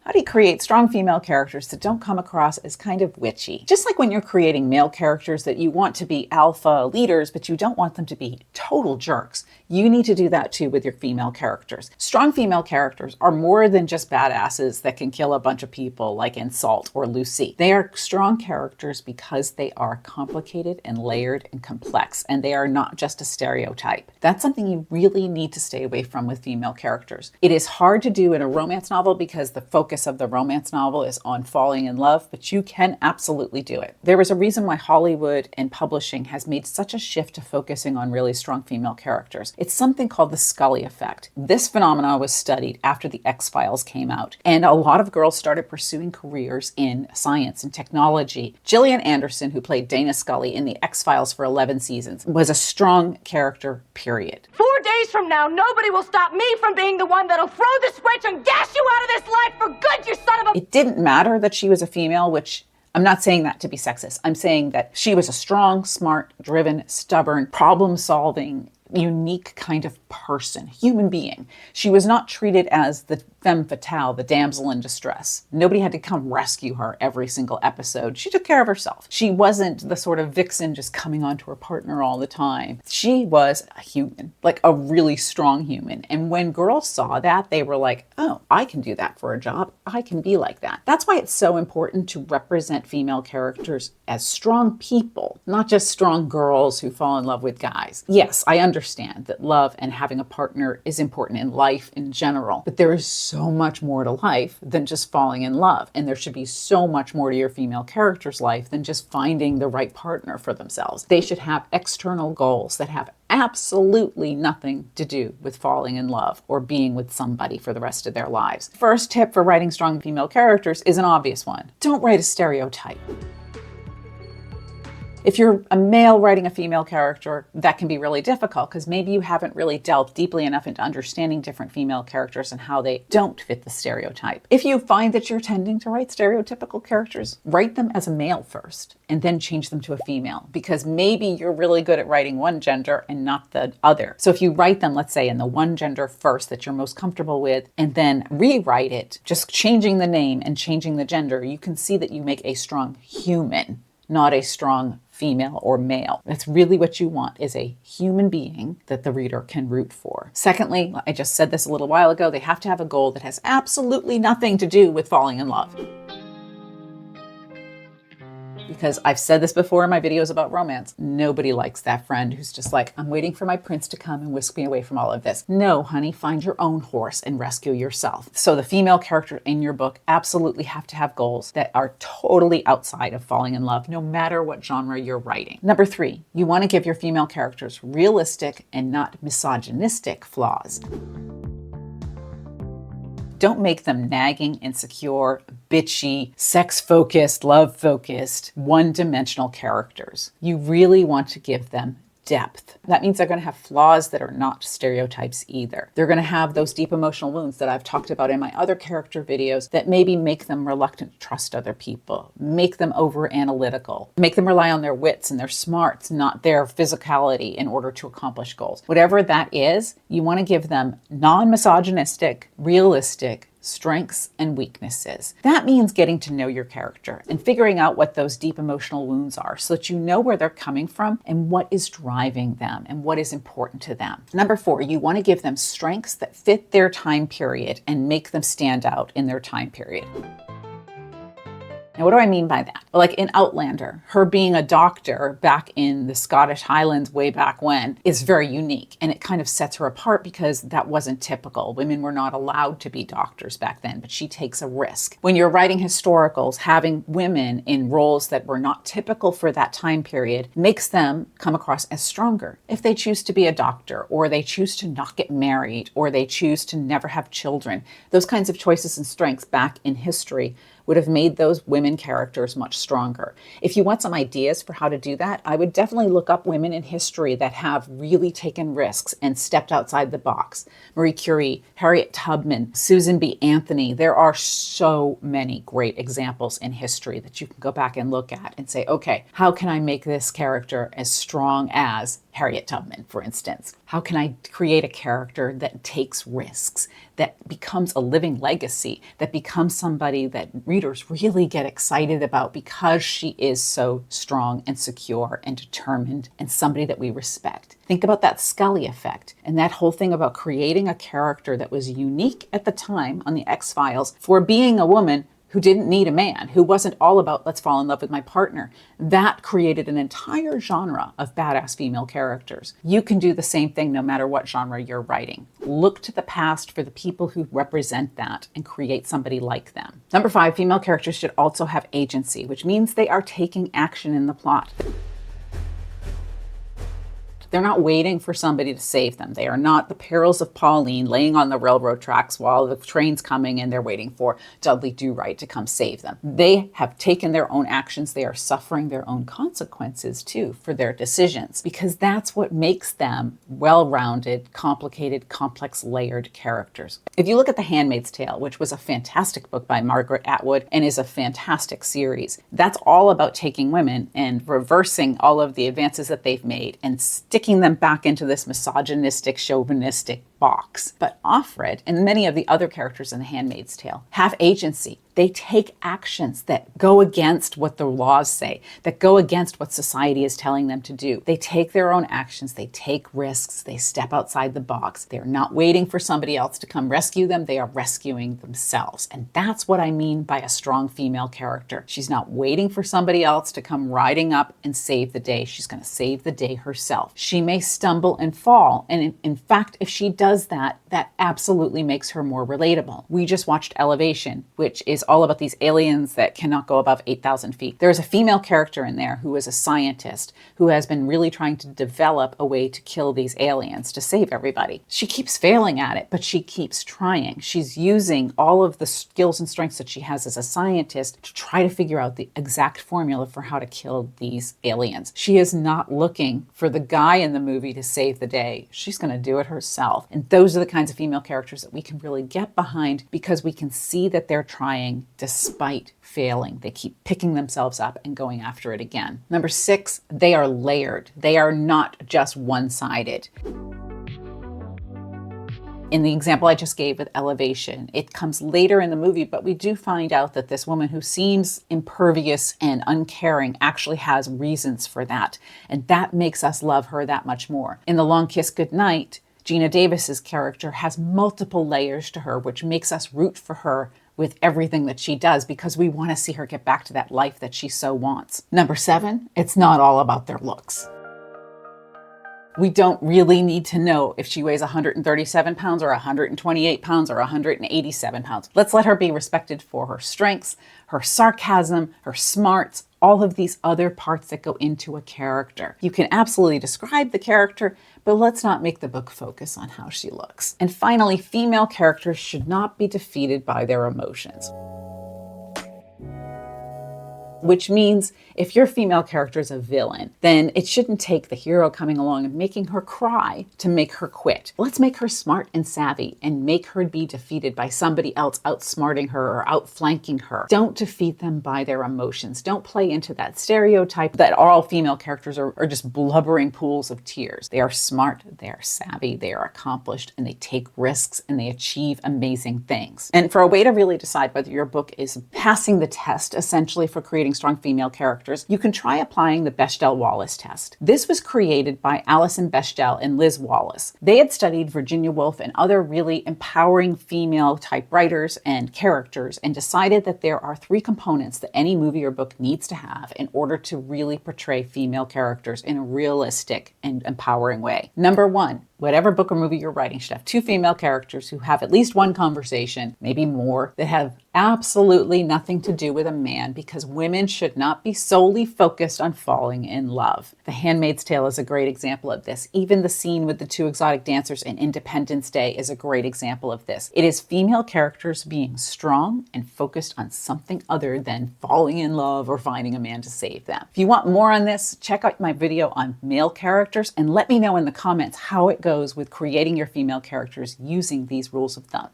How do you create strong female characters that don't come across as kind of witchy? Just like when you're creating male characters that you want to be alpha leaders, but you don't want them to be total jerks, you need to do that too with your female characters. Strong female characters are more than just badasses that can kill a bunch of people like in Salt or Lucy. They are strong characters because they are complicated and layered and complex, and they are not just a stereotype. That's something you really need to stay away from with female characters. It is hard to do in a romance novel because the focus of the romance novel is on falling in love, but you can absolutely do it. There is a reason why Hollywood and publishing has made such a shift to focusing on really strong female characters. It's something called the Scully effect. This phenomenon was studied after the X-Files came out, and a lot of girls started pursuing careers in science and technology. Gillian Anderson, who played Dana Scully in the X-Files for 11 seasons, was a strong character, period. 4 days from now, nobody will stop me from being the one that'll throw the switch and gas you out of this life for good, you son of a... It didn't matter that she was a female, which I'm not saying that to be sexist. I'm saying that she was a strong, smart, driven, stubborn, problem-solving, unique kind of person, human being. She was not treated as the femme fatale, the damsel in distress. Nobody had to come rescue her every single episode. She took care of herself. She wasn't the sort of vixen just coming on to her partner all the time. She was a human, like a really strong human. And when girls saw that, they were like, oh, I can do that for a job. I can be like that. That's why it's so important to represent female characters as strong people, not just strong girls who fall in love with guys. Yes, I understand that love and having a partner is important in life in general, but there is so much more to life than just falling in love. And there should be so much more to your female character's life than just finding the right partner for themselves. They should have external goals that have absolutely nothing to do with falling in love or being with somebody for the rest of their lives. First tip for writing strong female characters is an obvious one. Don't write a stereotype. If you're a male writing a female character, that can be really difficult because maybe you haven't really delved deeply enough into understanding different female characters and how they don't fit the stereotype. If you find that you're tending to write stereotypical characters, write them as a male first and then change them to a female, because maybe you're really good at writing one gender and not the other. So if you write them, let's say, in the one gender first that you're most comfortable with, and then rewrite it, just changing the name and changing the gender, you can see that you make a strong human, not a strong female or male. That's really what you want, is a human being that the reader can root for. Secondly, I just said this a little while ago, they have to have a goal that has absolutely nothing to do with falling in love. Because I've said this before in my videos about romance, nobody likes that friend who's just like, I'm waiting for my prince to come and whisk me away from all of this. No, honey, find your own horse and rescue yourself. So the female character in your book absolutely have to have goals that are totally outside of falling in love, no matter what genre you're writing. Number 3, you want to give your female characters realistic and not misogynistic flaws. Don't make them nagging, insecure, bitchy, sex-focused, love-focused, one-dimensional characters. You really want to give them depth. That means they're going to have flaws that are not stereotypes either. They're going to have those deep emotional wounds that I've talked about in my other character videos that maybe make them reluctant to trust other people, make them over-analytical, make them rely on their wits and their smarts, not their physicality in order to accomplish goals. Whatever that is, you want to give them non-misogynistic, realistic strengths and weaknesses. That means getting to know your character and figuring out what those deep emotional wounds are so that you know where they're coming from and what is driving them and what is important to them. Number 4, you want to give them strengths that fit their time period and make them stand out in their time period. Now, what do I mean by that? Well, like in Outlander, her being a doctor back in the Scottish Highlands way back when is very unique, and it kind of sets her apart because that wasn't typical. Women were not allowed to be doctors back then, but she takes a risk. When you're writing historicals, having women in roles that were not typical for that time period makes them come across as stronger. If they choose to be a doctor, or they choose to not get married, or they choose to never have children, those kinds of choices and strengths back in history would have made those women characters much stronger. If you want some ideas for how to do that, I would definitely look up women in history that have really taken risks and stepped outside the box. Marie Curie, Harriet Tubman, Susan B. Anthony. There are so many great examples in history that you can go back and look at and say, okay, how can I make this character as strong as Harriet Tubman, for instance. How can I create a character that takes risks, that becomes a living legacy, that becomes somebody that readers really get excited about because she is so strong and secure and determined and somebody that we respect? Think about that Scully effect and that whole thing about creating a character that was unique at the time on the X-Files for being a woman who didn't need a man, who wasn't all about let's fall in love with my partner. That created an entire genre of badass female characters. You can do the same thing no matter what genre you're writing. Look to the past for the people who represent that and create somebody like them. Number 5, female characters should also have agency, which means they are taking action in the plot. They're not waiting for somebody to save them. They are not the perils of Pauline laying on the railroad tracks while the train's coming and they're waiting for Dudley Do-Right to come save them. They have taken their own actions. They are suffering their own consequences too for their decisions, because that's what makes them well-rounded, complicated, complex, layered characters. If you look at The Handmaid's Tale, which was a fantastic book by Margaret Atwood and is a fantastic series, that's all about taking women and reversing all of the advances that they've made and sticking them back into this misogynistic, chauvinistic box. But Offred and many of the other characters in The Handmaid's Tale have agency. They take actions that go against what the laws say, that go against what society is telling them to do. They take their own actions, they take risks, they step outside the box. They're not waiting for somebody else to come rescue them, they are rescuing themselves. And that's what I mean by a strong female character. She's not waiting for somebody else to come riding up and save the day. She's going to save the day herself. She may stumble and fall, and in fact, if she does that, that absolutely makes her more relatable. We just watched Elevation, which is all about these aliens that cannot go above 8,000 feet. There's a female character in there who is a scientist who has been really trying to develop a way to kill these aliens, to save everybody. She keeps failing at it, but she keeps trying. She's using all of the skills and strengths that she has as a scientist to try to figure out the exact formula for how to kill these aliens. She is not looking for the guy in the movie to save the day. She's going to do it herself. And those are the kinds of female characters that we can really get behind because we can see that they're trying despite failing. They keep picking themselves up and going after it again. Number 6, they are layered. They are not just one-sided. In the example I just gave with Elevation, it comes later in the movie, but we do find out that this woman who seems impervious and uncaring actually has reasons for that. And that makes us love her that much more. In The Long Kiss Goodnight, Gina Davis's character has multiple layers to her, which makes us root for her with everything that she does because we want to see her get back to that life that she so wants. Number 7, it's not all about their looks. We don't really need to know if she weighs 137 pounds or 128 pounds or 187 pounds. Let's let her be respected for her strengths, her sarcasm, her smarts, all of these other parts that go into a character. You can absolutely describe the character, but let's not make the book focus on how she looks. And finally, female characters should not be defeated by their emotions. Which means if your female character is a villain, then it shouldn't take the hero coming along and making her cry to make her quit. Let's make her smart and savvy and make her be defeated by somebody else outsmarting her or outflanking her. Don't defeat them by their emotions. Don't play into that stereotype that all female characters are just blubbering pools of tears. They are smart, they are savvy, they are accomplished, and they take risks and they achieve amazing things. And for a way to really decide whether your book is passing the test, essentially, for creating strong female characters, you can try applying the Bechdel-Wallace test. This was created by Alison Bechdel and Liz Wallace. They had studied Virginia Woolf and other really empowering female type writers and characters and decided that there are 3 components that any movie or book needs to have in order to really portray female characters in a realistic and empowering way. Number 1, whatever book or movie you're writing should have 2 female characters who have at least one conversation, maybe more, that have absolutely nothing to do with a man, because women should not be solely focused on falling in love. The Handmaid's Tale is a great example of this. Even the scene with the 2 exotic dancers in Independence Day is a great example of this. It is female characters being strong and focused on something other than falling in love or finding a man to save them. If you want more on this, check out my video on male characters and let me know in the comments how it goes with creating your female characters using these rules of thumb.